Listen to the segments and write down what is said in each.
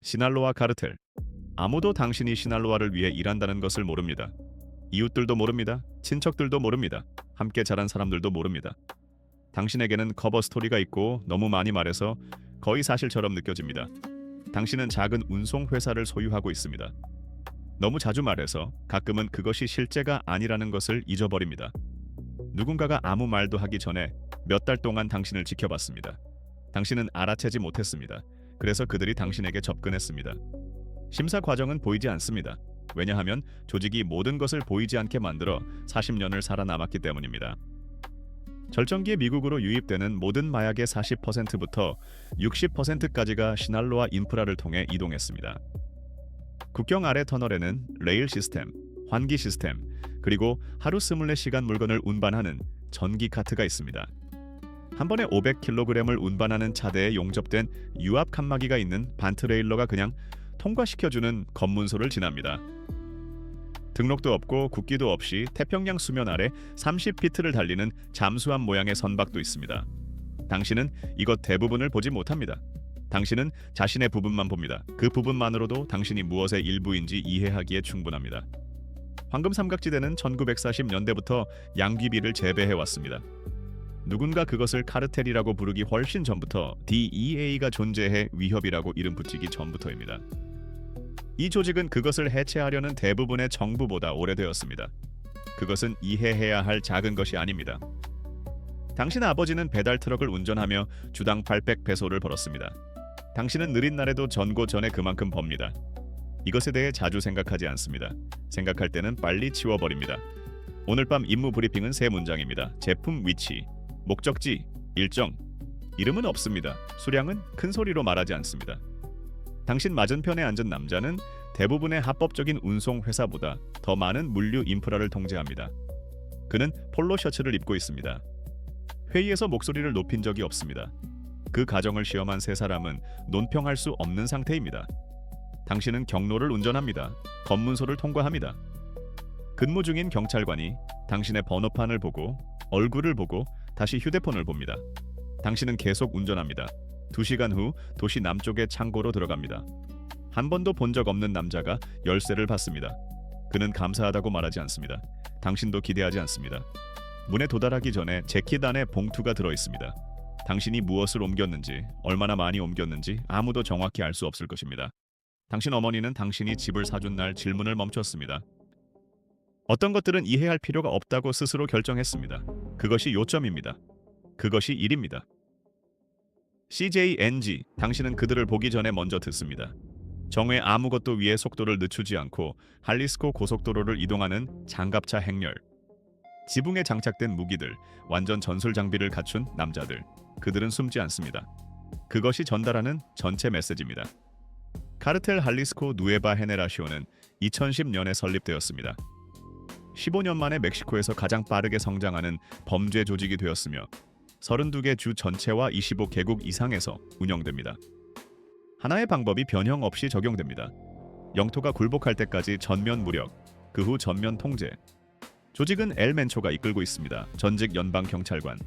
시날로아 카르텔. 아무도 당신이 시날로아를 위해 일한다는 것을 모릅니다. 이웃들도 모릅니다. 친척들도 모릅니다. 함께 자란 사람들도 모릅니다. 당신에게는 커버 스토리가 있고 너무 많이 말해서 거의 사실처럼 느껴집니다. 당신은 작은 운송 회사를 소유하고 있습니다. 너무 자주 말해서 가끔은 그것이 실제가 아니라는 것을 잊어버립니다. 누군가가 아무 말도 하기 전에 몇 달 동안 당신을 지켜봤습니다. 당신은 알아채지 못했습니다. 그래서 그들이 당신에게 접근했습니다. 심사 과정은 보이지 않습니다. 왜냐하면 조직이 모든 것을 보이지 않게 만들어 40년을 살아남았기 때문입니다. 절정기에 미국으로 유입되는 모든 마약의 40%부터 60%까지가 시날로아 인프라를 통해 이동했습니다. 국경 아래 터널에는 레일 시스템, 환기 시스템, 그리고 하루 24시간 물건을 운반하는 전기 카트가 있습니다. 한 번에 500kg을 운반하는 차대에 용접된 유압 칸막이가 있는 반트레일러가 그냥 통과시켜주는 검문소를 지납니다. 등록도 없고 국기도 없이 태평양 수면 아래 30피트를 달리는 잠수함 모양의 선박도 있습니다. 당신은 이것 대부분을 보지 못합니다. 당신은 자신의 부분만 봅니다. 그 부분만으로도 당신이 무엇의 일부인지 이해하기에 충분합니다. 황금 삼각지대는 1940년대부터 양귀비를 재배해왔습니다. 누군가 그것을 카르텔이라고 부르기 훨씬 전부터 DEA가 존재해 위협이라고 이름 붙이기 전부터입니다. 이 조직은 그것을 해체하려는 대부분의 정부보다 오래되었습니다. 그것은 이해해야 할 작은 것이 아닙니다. 당신 아버지는 배달 트럭을 운전하며 주당 800페소를 벌었습니다. 당신은 느린 날에도 전고 전에 그만큼 법니다. 이것에 대해 자주 생각하지 않습니다. 생각할 때는 빨리 치워버립니다. 오늘 밤 임무 브리핑은 3문장입니다. 제품 위치, 목적지, 일정, 이름은 없습니다. 수량은 큰 소리로 말하지 않습니다. 당신 맞은편에 앉은 남자는 대부분의 합법적인 운송 회사보다 더 많은 물류 인프라를 통제합니다. 그는 폴로 셔츠를 입고 있습니다. 회의에서 목소리를 높인 적이 없습니다. 그 가정을 시험한 3사람은 논평할 수 없는 상태입니다. 당신은 경로를 운전합니다. 검문소를 통과합니다. 근무 중인 경찰관이 당신의 번호판을 보고 얼굴을 보고 다시 휴대폰을 봅니다. 당신은 계속 운전합니다. 2시간 후 도시 남쪽의 창고로 들어갑니다. 한 번도 본 적 없는 남자가 열쇠를 받습니다. 그는 감사하다고 말하지 않습니다. 당신도 기대하지 않습니다. 문에 도달하기 전에 재킷 안에 봉투가 들어 있습니다. 당신이 무엇을 옮겼는지, 얼마나 많이 옮겼는지 아무도 정확히 알 수 없을 것입니다. 당신 어머니는 당신이 집을 사준 날 질문을 멈췄습니다. 어떤 것들은 이해할 필요가 없다고 스스로 결정했습니다. 그것이 요점입니다. 그것이 일입니다. CJNG, 당신은 그들을 보기 전에 먼저 듣습니다. 정회 아무것도 위에 속도를 늦추지 않고 할리스코 고속도로를 이동하는 장갑차 행렬. 지붕에 장착된 무기들, 완전 전술 장비를 갖춘 남자들. 그들은 숨지 않습니다. 그것이 전달하는 전체 메시지입니다. 카르텔 할리스코 누에바 헤네라시오는 2010년에 설립되었습니다. 15년 만에 멕시코에서 가장 빠르게 성장하는 범죄 조직이 되었으며 32개 주 전체와 25개국 이상에서 운영됩니다. 하나의 방법이 변형 없이 적용됩니다. 영토가 굴복할 때까지 전면 무력, 그 후 전면 통제. 조직은 엘 멘초가 이끌고 있습니다. 전직 연방경찰관,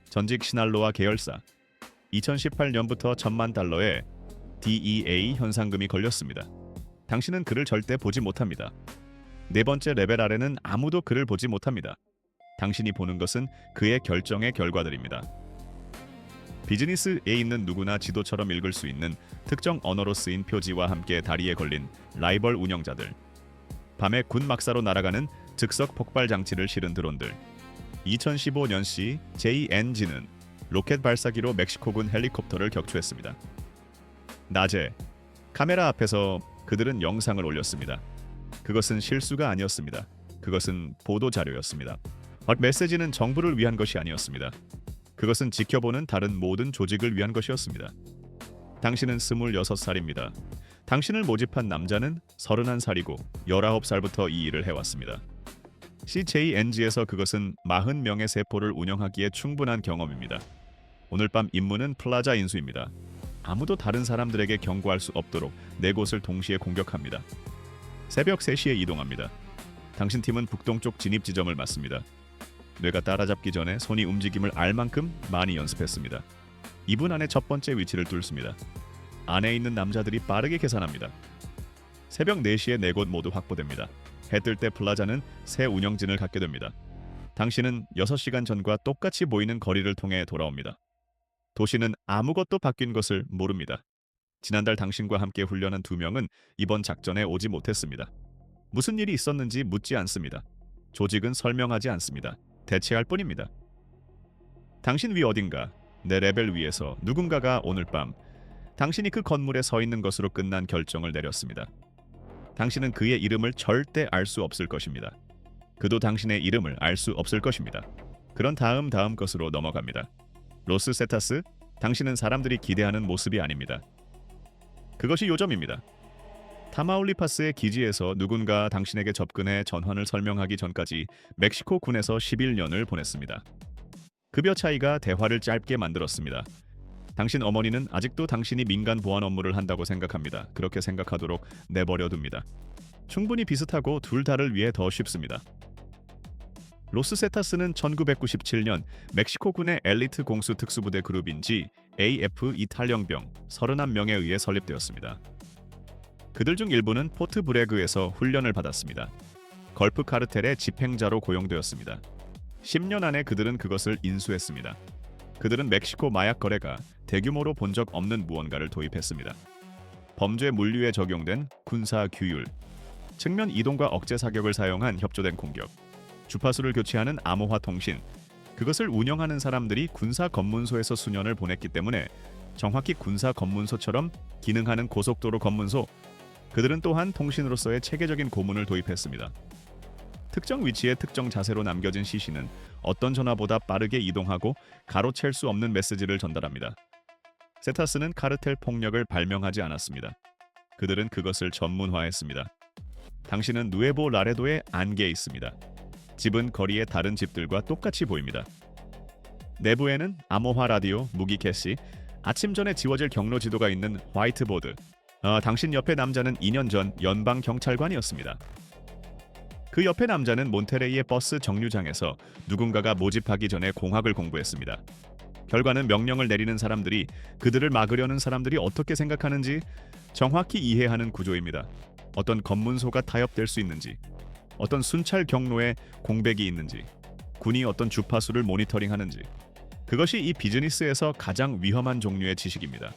전직 시날로아 계열사. 2018년부터 1,000만 달러의 DEA 현상금이 걸렸습니다. 당신은 그를 절대 보지 못합니다. 4번째 레벨 아래는 아무도 그를 보지 못합니다. 당신이 보는 것은 그의 결정의 결과들입니다. 비즈니스에 있는 누구나 지도처럼 읽을 수 있는 특정 언어로 쓰인 표지와 함께 다리에 걸린 라이벌 운영자들. 밤에 군 막사로 날아가는 즉석 폭발 장치를 실은 드론들. 2015년시 JNG는 로켓 발사기로 멕시코군 헬리콥터를 격추했습니다. 낮에 카메라 앞에서 그들은 영상을 올렸습니다. 그것은 실수가 아니었습니다. 그것은 보도 자료였습니다. 메시지는 정부를 위한 것이 아니었습니다. 그것은 지켜보는 다른 모든 조직을 위한 것이었습니다. 당신은 26살입니다. 당신을 모집한 남자는 31살이고 19살부터 이 일을 해왔습니다. CJNG에서 그것은 40명의 세포를 운영하기에 충분한 경험입니다. 오늘 밤 임무는 플라자 인수입니다. 아무도 다른 사람들에게 경고할 수 없도록 4곳을 동시에 공격합니다. 새벽 3시에 이동합니다. 당신 팀은 북동쪽 진입 지점을 맞습니다. 뇌가 따라잡기 전에 손이 움직임을 알 만큼 많이 연습했습니다. 2분 안에 첫 번째 위치를 뚫습니다. 안에 있는 남자들이 빠르게 계산합니다. 새벽 4시에 4곳 모두 확보됩니다. 해 뜰 때 플라자는 새 운영진을 갖게 됩니다. 당신은 6시간 전과 똑같이 보이는 거리를 통해 돌아옵니다. 도시는 아무것도 바뀐 것을 모릅니다. 지난달 당신과 함께 훈련한 2명은 이번 작전에 오지 못했습니다. 무슨 일이 있었는지 묻지 않습니다. 조직은 설명하지 않습니다. 대체할 뿐입니다. 당신 위 어딘가, 내 레벨 위에서 누군가가 오늘 밤 당신이 그 건물에 서 있는 것으로 끝난 결정을 내렸습니다. 당신은 그의 이름을 절대 알 수 없을 것입니다. 그도 당신의 이름을 알 수 없을 것입니다. 그런 다음 것으로 넘어갑니다. 로스 세타스, 당신은 사람들이 기대하는 모습이 아닙니다. 그것이 요점입니다. 타마울리파스의 기지에서 누군가 당신에게 접근해 전환을 설명하기 전까지 멕시코 군에서 11년을 보냈습니다. 급여 차이가 대화를 짧게 만들었습니다. 당신 어머니는 아직도 당신이 민간 보안 업무를 한다고 생각합니다. 그렇게 생각하도록 내버려둡니다. 충분히 비슷하고 둘 다를 위해 더 쉽습니다. 로스 세타스는 1997년 멕시코군의 엘리트 공수 특수부대 그룹인지 AF 이탈령병 31명에 의해 설립되었습니다. 그들 중 일부는 포트 브레그에서 훈련을 받았습니다. 걸프 카르텔의 집행자로 고용되었습니다. 10년 안에 그들은 그것을 인수했습니다. 그들은 멕시코 마약 거래가 대규모로 본 적 없는 무언가를 도입했습니다. 범죄 물류에 적용된 군사 규율, 측면 이동과 억제 사격을 사용한 협조된 공격, 주파수를 교체하는 암호화 통신, 그것을 운영하는 사람들이 군사 검문소에서 수년을 보냈기 때문에 정확히 군사 검문소처럼 기능하는 고속도로 검문소, 그들은 또한 통신으로서의 체계적인 고문을 도입했습니다. 특정 위치에 특정 자세로 남겨진 시신은 어떤 전화보다 빠르게 이동하고 가로챌 수 없는 메시지를 전달합니다. 세타스는 카르텔 폭력을 발명하지 않았습니다. 그들은 그것을 전문화했습니다. 당신은 누에보 라레도의 안개에 있습니다. 집은 거리의 다른 집들과 똑같이 보입니다. 내부에는 암호화 라디오, 무기 캐시, 아침 전에 지워질 경로 지도가 있는 화이트보드. 당신 옆의 남자는 2년 전 연방 경찰관이었습니다. 그 옆의 남자는 몬테레이의 버스 정류장에서 누군가가 모집하기 전에 공학을 공부했습니다. 결과는 명령을 내리는 사람들이 그들을 막으려는 사람들이 어떻게 생각하는지 정확히 이해하는 구조입니다. 어떤 검문소가 타협될 수 있는지, 어떤 순찰 경로에 공백이 있는지, 군이 어떤 주파수를 모니터링하는지, 그것이 이 비즈니스에서 가장 위험한 종류의 지식입니다.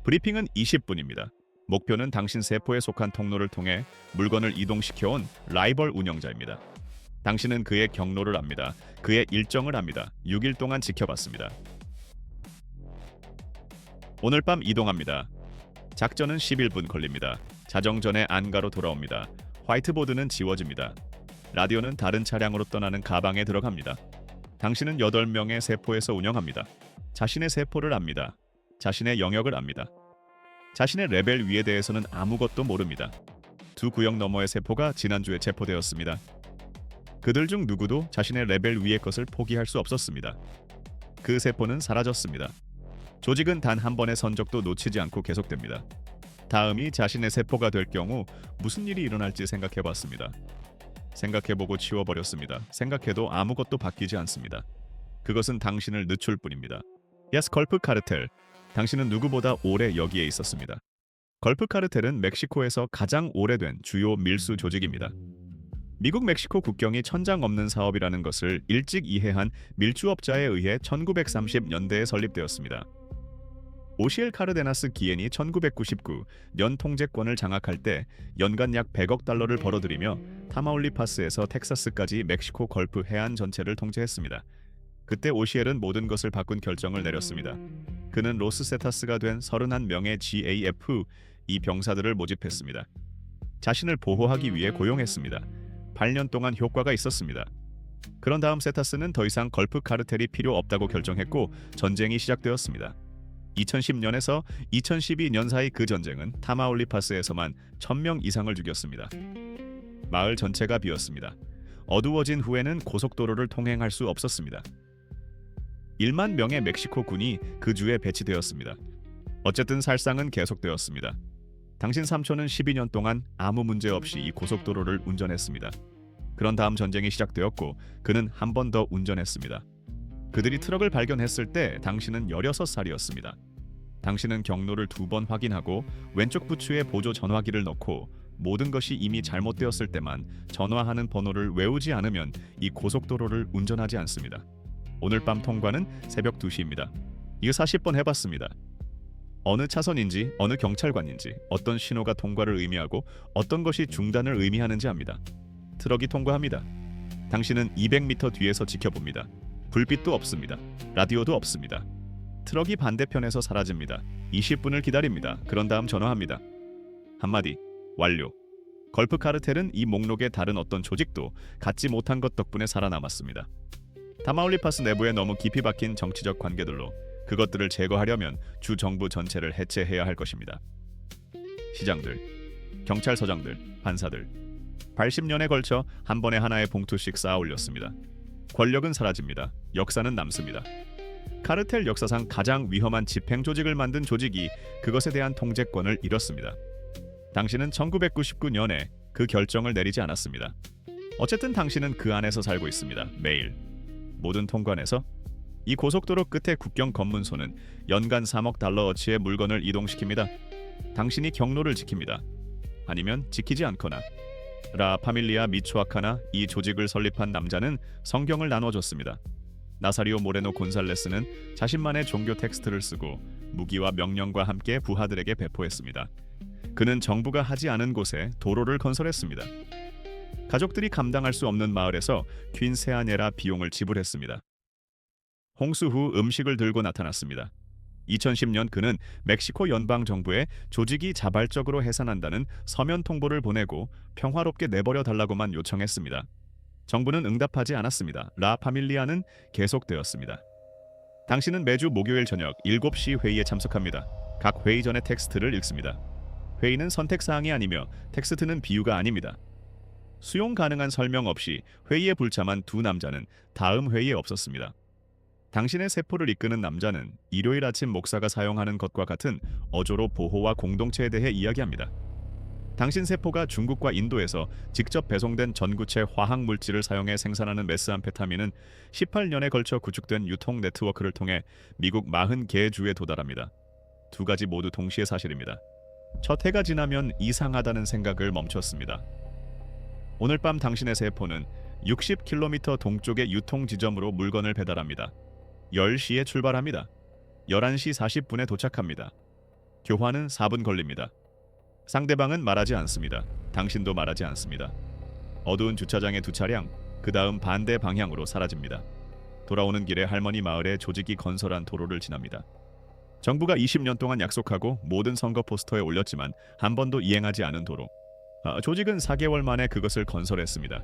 브리핑은 20분입니다. 목표는 당신 세포에 속한 통로를 통해 물건을 이동시켜온 라이벌 운영자입니다. 당신은 그의 경로를 압니다. 그의 일정을 압니다. 6일 동안 지켜봤습니다. 오늘 밤 이동합니다. 작전은 11분 걸립니다. 자정 전에 안가로 돌아옵니다. 화이트보드는 지워집니다. 라디오는 다른 차량으로 떠나는 가방에 들어갑니다. 당신은 8명의 세포에서 운영합니다. 자신의 세포를 압니다. 자신의 영역을 압니다. 자신의 레벨 위에 대해서는 아무것도 모릅니다. 2 구역 너머의 세포가 지난주에 체포되었습니다. 그들 중 누구도 자신의 레벨 위의 것을 포기할 수 없었습니다. 그 세포는 사라졌습니다. 조직은 단 한 번의 선적도 놓치지 않고 계속됩니다. 다음이 자신의 세포가 될 경우 무슨 일이 일어날지 생각해봤습니다. 생각해보고 치워버렸습니다. 생각해도 아무것도 바뀌지 않습니다. 그것은 당신을 늦출 뿐입니다. 야스 걸프 카르텔, 당신은 누구보다 오래 여기에 있었습니다. 걸프 카르텔은 멕시코에서 가장 오래된 주요 밀수 조직입니다. 미국 멕시코 국경이 천장 없는 사업이라는 것을 일찍 이해한 밀주업자에 의해 1930년대에 설립되었습니다. 오시엘 카르데나스 기엔이 1999년 통제권을 장악할 때 연간 약 100억 달러를 벌어들이며 타마울리파스에서 텍사스까지 멕시코 걸프 해안 전체를 통제했습니다. 그때 오시엘은 모든 것을 바꾼 결정을 내렸습니다. 그는 로스 세타스가 된 31명의 GAF 이 병사들을 모집했습니다. 자신을 보호하기 위해 고용했습니다. 8년 동안 효과가 있었습니다. 그런 다음 세타스는 더 이상 걸프 카르텔이 필요 없다고 결정했고 전쟁이 시작되었습니다. 2010년에서 2012년 사이 그 전쟁은 타마울리파스에서만 1000명 이상을 죽였습니다. 마을 전체가 비었습니다. 어두워진 후에는 고속도로를 통행할 수 없었습니다. 1만 명의 멕시코 군이 그 주에 배치되었습니다. 어쨌든 살상은 계속되었습니다. 당신 삼촌은 12년 동안 아무 문제 없이 이 고속도로를 운전했습니다. 그런 다음 전쟁이 시작되었고 그는 한 번 더 운전했습니다. 그들이 트럭을 발견했을 때 당신은 16살이었습니다. 당신은 경로를 2번 확인하고 왼쪽 부츠에 보조 전화기를 넣고 모든 것이 이미 잘못되었을 때만 전화하는 번호를 외우지 않으면 이 고속도로를 운전하지 않습니다. 오늘 밤 통과는 새벽 2시입니다. 이거 40번 해봤습니다. 어느 차선인지 어느 경찰관인지 어떤 신호가 통과를 의미하고 어떤 것이 중단을 의미하는지 압니다. 트럭이 통과합니다. 당신은 200m 뒤에서 지켜봅니다. 불빛도 없습니다. 라디오도 없습니다. 트럭이 반대편에서 사라집니다. 20분을 기다립니다. 그런 다음 전화합니다. 한마디 완료. 걸프 카르텔은 이 목록의 다른 어떤 조직도 갖지 못한 것 덕분에 살아남았습니다. 타마울리파스 내부에 너무 깊이 박힌 정치적 관계들로 그것들을 제거하려면 주 정부 전체를 해체해야 할 것입니다. 시장들, 경찰서장들, 판사들 80년에 걸쳐 한 번에 하나의 봉투씩 쌓아 올렸습니다. 권력은 사라집니다. 역사는 남습니다. 카르텔 역사상 가장 위험한 집행 조직을 만든 조직이 그것에 대한 통제권을 잃었습니다. 당신은 1999년에 그 결정을 내리지 않았습니다. 어쨌든 당신은 그 안에서 살고 있습니다. 매일. 모든 통관에서 이 고속도로 끝에 국경 검문소는 연간 3억 달러어치의 물건을 이동시킵니다. 당신이 경로를 지킵니다. 아니면 지키지 않거나. 라 파밀리아 미초아카나 이 조직을 설립한 남자는 성경을 나눠줬습니다. 나사리오 모레노 곤살레스는 자신만의 종교 텍스트를 쓰고 무기와 명령과 함께 부하들에게 배포했습니다. 그는 정부가 하지 않은 곳에 도로를 건설했습니다. 가족들이 감당할 수 없는 마을에서 퀸세아네라 비용을 지불했습니다. 홍수 후 음식을 들고 나타났습니다. 2010년 그는 멕시코 연방정부에 조직이 자발적으로 해산한다는 서면 통보를 보내고 평화롭게 내버려 달라고만 요청했습니다. 정부는 응답하지 않았습니다. 라 파밀리아는 계속되었습니다. 당신은 매주 목요일 저녁 7시 회의에 참석합니다. 각 회의 전에 텍스트를 읽습니다. 회의는 선택사항이 아니며 텍스트는 비유가 아닙니다. 수용 가능한 설명 없이 회의에 불참한 두 남자는 다음 회의에 없었습니다. 당신의 세포를 이끄는 남자는 일요일 아침 목사가 사용하는 것과 같은 어조로 보호와 공동체에 대해 이야기합니다. 당신 세포가 중국과 인도에서 직접 배송된 전구체 화학 물질을 사용해 생산하는 메스암페타민은 18년에 걸쳐 구축된 유통 네트워크를 통해 미국 40개 주에 도달합니다. 두 가지 모두 동시에 사실입니다. 첫 해가 지나면 이상하다는 생각을 멈췄습니다. 오늘 밤 당신의 세포는 60km 동쪽의 유통 지점으로 물건을 배달합니다. 10시에 출발합니다. 11시 40분에 도착합니다. 교환은 4분 걸립니다. 상대방은 말하지 않습니다. 당신도 말하지 않습니다. 어두운 주차장의 두 차량, 그 다음 반대 방향으로 사라집니다. 돌아오는 길에 할머니 마을에 조직이 건설한 도로를 지납니다. 정부가 20년 동안 약속하고 모든 선거 포스터에 올렸지만 한 번도 이행하지 않은 도로. 조직은 4개월 만에 그것을 건설했습니다.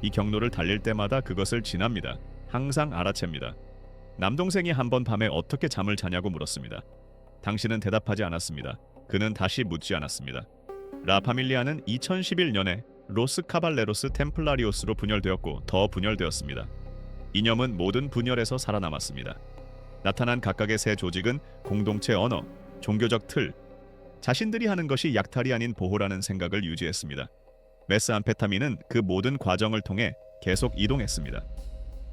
이 경로를 달릴 때마다 그것을 지납니다. 항상 알아챕니다. 남동생이 한 번 밤에 어떻게 잠을 자냐고 물었습니다. 당신은 대답하지 않았습니다. 그는 다시 묻지 않았습니다. 라 파밀리아는 2011년에 로스 카발레로스 템플라리오스로 분열되었고 더 분열되었습니다. 이념은 모든 분열에서 살아남았습니다. 나타난 각각의 새 조직은 공동체 언어, 종교적 틀, 자신들이 하는 것이 약탈이 아닌 보호라는 생각을 유지했습니다. 메스암페타민은 그 모든 과정을 통해 계속 이동했습니다.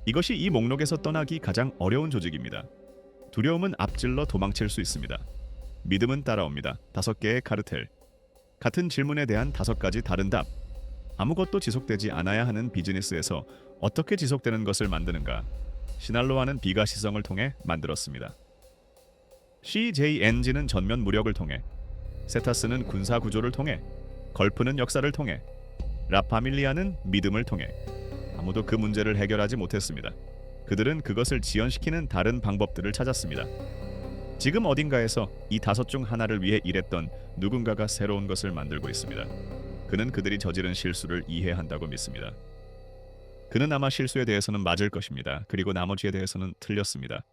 이것이 이 목록에서 떠나기 가장 어려운 조직입니다. 두려움은 앞질러 도망칠 수 있습니다. 믿음은 따라옵니다. 5개의 카르텔. 같은 질문에 대한 5가지 다른 답. 아무것도 지속되지 않아야 하는 비즈니스에서 어떻게 지속되는 것을 만드는가? 시날로아는 비가시성을 통해 만들었습니다. CJNG는 전면 무력을 통해, 세타스는 군사 구조를 통해, 걸프는 역사를 통해, 라파밀리아는 믿음을 통해 아무도 그 문제를 해결하지 못했습니다. 그들은 그것을 지연시키는 다른 방법들을 찾았습니다. 지금 어딘가에서 이 5 중 하나를 위해 일했던 누군가가 새로운 것을 만들고 있습니다. 그는 그들이 저지른 실수를 이해한다고 믿습니다. 그는 아마 실수에 대해서는 맞을 것입니다. 그리고 나머지에 대해서는 틀렸습니다.